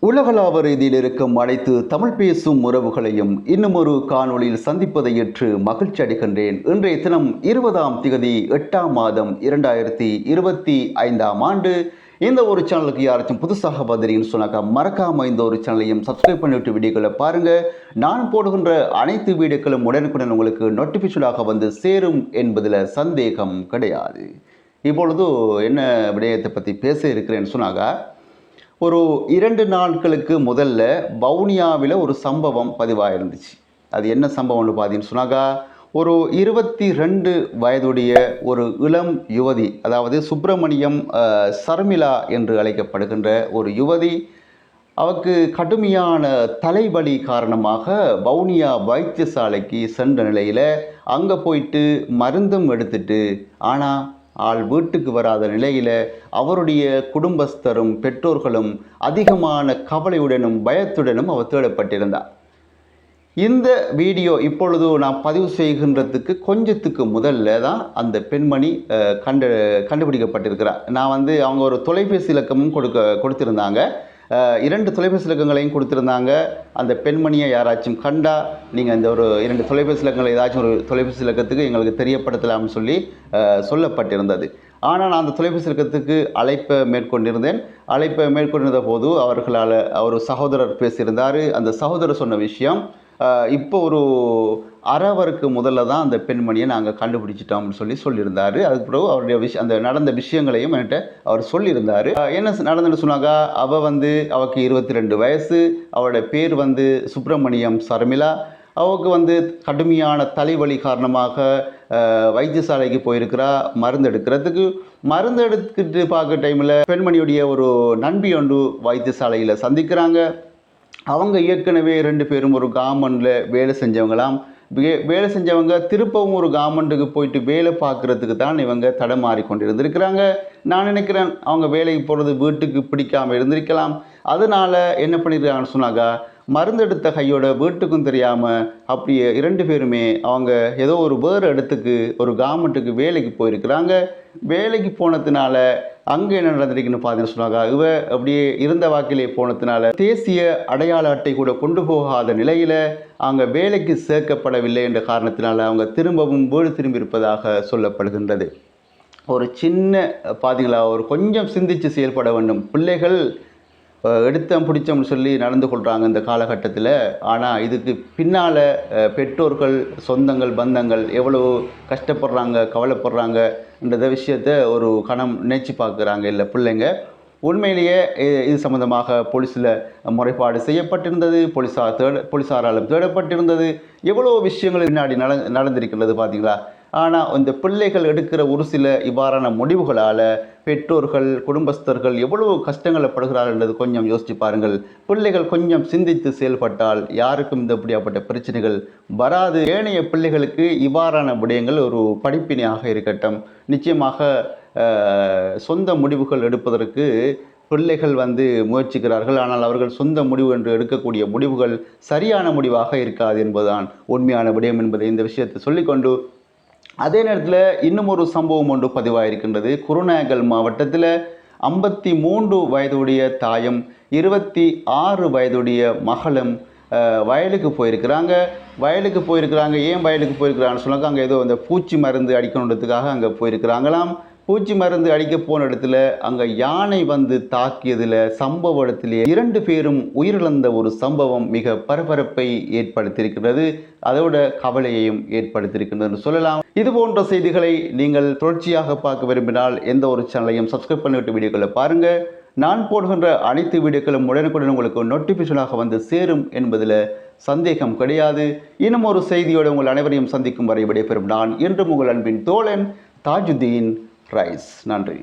உலகளாவ ரீதியில் இருக்கும் அனைத்து தமிழ் பேசும் உறவுகளையும் இன்னும் ஒரு காணொளியில் சந்திப்பதை ஏற்று மகிழ்ச்சி அடைகின்றேன். இன்றைய தினம் 20ஆம் திகதி 8ஆம் மாதம் 2025ஆம் ஆண்டு. இந்த ஒரு சேனலுக்கு யாராச்சும் புதுசாக வந்தீங்கன்னு சொன்னாக்கா மறக்காம இந்த ஒரு சேனலையும் சப்ஸ்கிரைப் பண்ணிவிட்டு வீடியோக்களை பாருங்க. நான் போடுகின்ற அனைத்து வீடியோக்களும் உடனுக்குடன் உங்களுக்கு நோட்டிஃபிகேஷனாக வந்து சேரும் என்பதில் சந்தேகம் கிடையாது. இப்பொழுது என்ன விடயத்தை பற்றி பேச இருக்கிறேன்னு சொன்னாக்கா, ஒரு 2 நாட்களுக்கு முதல்ல வவுனியாவில் ஒரு சம்பவம் பதிவாயிருந்துச்சு. அது என்ன சம்பவம்னு பார்த்தீங்கன்னு சொன்னாக்கா, ஒரு 22 வயதுடைய ஒரு இளம் யுவதி, அதாவது சுப்பிரமணியம் சர்மிளா என்று அழைக்கப்படுகின்ற ஒரு யுவதி, அவருக்கு கடுமையான தலைவலி காரணமாக வவுனியா வைத்தியசாலைக்கு சென்ற நிலையில் அங்கே போயிட்டு மருந்தும் எடுத்துட்டு, ஆனால் ஆள் வீட்டுக்கு வராத நிலையில் அவருடைய குடும்பஸ்தரும் பெற்றோர்களும் அதிகமான கவலையுடனும் பயத்துடனும் அவர் தேடப்பட்டிருந்தார். இந்த வீடியோ இப்பொழுது நான் பதிவு செய்கின்றதுக்கு கொஞ்சத்துக்கு முதல்ல தான் அந்த பெண்மணி கண்டுபிடிக்கப்பட்டிருக்கிறார். நான் அவங்க ஒரு தொலைபேசி இலக்கமும் கொடுத்திருந்தாங்க. 2 தொலைபேசி இலக்கங்களையும் கொடுத்துருந்தாங்க. அந்த பெண்மணியை யாராச்சும் கண்டா நீங்கள் இந்த ஒரு 2 தொலைபேசி இலக்கங்கள் ஏதாச்சும் ஒரு தொலைபேசி இலக்கத்துக்கு எங்களுக்கு தெரியப்படுத்தலாம்னு சொல்லப்பட்டிருந்தது. ஆனால் நான் அந்த தொலைபேசி இலக்கத்துக்கு அழைப்பை மேற்கொண்டிருந்த போது அவர் சகோதரர் பேசியிருந்தார். அந்த சகோதரர் சொன்ன விஷயம், இப்போ ஒரு அறவருக்கு முதல்ல தான் அந்த பெண்மணியை நாங்கள் கண்டுபிடிச்சிட்டோம்னு சொல்லியிருந்தார். அதுக்கு பிறகு அவருடைய அந்த நடந்த விஷயங்களையும் என்கிட்ட அவர் சொல்லியிருந்தார். என்ன நடந்துன்னு சொன்னாக்கா, அவருக்கு 22 வயசு, அவருடைய பேர் சுப்பிரமணியம் சர்மிளா. அவருக்கு கடுமையான தலைவலி காரணமாக வைத்தியசாலைக்கு போயிருக்கிறா மருந்து எடுத்துக்கிட்டு பார்க்குற டைமில் பெண்மணியுடைய ஒரு நண்பி ஒன்று வைத்தியசாலையில் சந்திக்கிறாங்க. அவங்க ஏற்கனவே 2 பேரும் ஒரு கவர்மெண்டில் வேலை செஞ்சவங்க திருப்பவும் ஒரு கவர்மெண்ட்டுக்கு போயிட்டு வேலை பார்க்குறதுக்கு தான் இவங்க தடமாறி கொண்டு இருந்திருக்கிறாங்க. நான் நினைக்கிறேன் அவங்க வேலைக்கு போகிறது வீட்டுக்கு பிடிக்காமல் இருந்திருக்கலாம். அதனால் என்ன பண்ணியிருக்காங்கன்னு சொன்னாக்கா, மருந்தெடுத்த கையோட வீட்டுக்கும் தெரியாமல் அப்படியே 2 பேருமே அவங்க ஏதோ ஒரு வேறு இடத்துக்கு ஒரு கவர்மெண்ட்டுக்கு வேலைக்கு போயிருக்கிறாங்க. வேலைக்கு போனதுனால அங்கே என்ன நடந்திருக்குன்னு பார்த்தீங்கன்னு சொன்னாக்கா, அப்படியே இருந்த வாக்கிலே போனதுனால தேசிய அடையாள அட்டை கூட கொண்டு போகாத நிலையில் அவங்க வேலைக்கு சேர்க்கப்படவில்லை என்ற காரணத்தினால அவங்க திரும்பவும் வீடு திரும்பி இருப்பதாக சொல்லப்படுகின்றது. ஒரு சின்ன பார்த்தீங்களா, ஒரு கொஞ்சம் சிந்தித்து செயல்பட வேண்டும். பிள்ளைகள் எடுத்தம் பிடிச்சோம்னு சொல்லி நடந்து கொள்கிறாங்க இந்த காலகட்டத்தில். ஆனால் இதுக்கு பின்னால் பெற்றோர்கள், சொந்தங்கள், பந்தங்கள் எவ்வளவு கஷ்டப்படுறாங்க, கவலைப்படுறாங்க என்ற விஷயத்தை ஒரு கணம் நினைச்சு பார்க்குறாங்க இல்லை பிள்ளைங்க. உண்மையிலேயே இது சம்மந்தமாக போலீஸில் முறைப்பாடு செய்யப்பட்டிருந்தது, போலீஸாராலும் தேடப்பட்டிருந்தது. எவ்வளோ விஷயங்கள் பின்னாடி நடந்திருக்கின்றது பார்த்தீங்களா. ஆனால் இந்த பிள்ளைகள் எடுக்கிற ஒரு சில இவ்வாறான முடிவுகளால் பெற்றோர்கள், குடும்பஸ்தர்கள் எவ்வளவு கஷ்டங்களை படுகிறார்கள் என்றது கொஞ்சம் யோசித்து பாருங்கள். பிள்ளைகள் கொஞ்சம் சிந்தித்து செயல்பட்டால் யாருக்கும் இந்த இப்படியாப்பட்ட பிரச்சனைகள் வராது. ஏனைய பிள்ளைகளுக்கு இவ்வாறான விடயங்கள் ஒரு படிப்பினையாக இருக்கட்டும். நிச்சயமாக சொந்த முடிவுகள் எடுப்பதற்கு பிள்ளைகள் முயற்சிக்கிறார்கள். ஆனால் அவர்கள் சொந்த முடிவு என்று எடுக்கக்கூடிய முடிவுகள் சரியான முடிவாக இருக்காது என்பதுதான் உண்மையான விடயம் என்பதை இந்த விஷயத்தை சொல்லிக்கொண்டு, அதே நேரத்தில் இன்னும் ஒரு சம்பவம் ஒன்று பதிவாயிருக்கின்றது. குருநாகல் மாவட்டத்தில் 53 வயதுடைய தாயும் 26 வயதுடைய மகளும் வயலுக்கு போயிருக்கிறாங்க. ஏன் வயலுக்கு போயிருக்கிறாங்கன்னு சொன்னாக்க, அங்கே ஏதோ அந்த பூச்சி மருந்து அடிக்கணுன்றதுக்காக அங்கே போயிருக்கிறாங்களாம். பூச்சி மருந்து அடிக்க போன இடத்துல அங்கே யானை தாக்கியதில் சம்பவ இடத்திலே 2 பேரும் உயிரிழந்த ஒரு சம்பவம் மிக பரபரப்பை ஏற்படுத்தியிருக்கிறது. அதோட கவலையையும் ஏற்படுத்தியிருக்கின்றது சொல்லலாம். இது போன்ற செய்திகளை நீங்கள் தொடர்ச்சியாக பார்க்க விரும்பினால் எந்த ஒரு சேனலையும் சப்ஸ்கிரைப் பண்ணிவிட்டு வீடியோக்களை பாருங்கள். நான் போடுகின்ற அனைத்து வீடியோக்களும் உடனுக்குடன் உங்களுக்கு நோட்டிஃபிகேஷனாக சேரும் என்பதில் சந்தேகம் கிடையாது. இன்னும் ஒரு செய்தியோடு உங்கள் அனைவரையும் சந்திக்கும் வரை விடைபெறும் நான் என்றும் உங்கள் அன்பின் தோழன் தாஜுதீன் ரைஸ். நன்றி.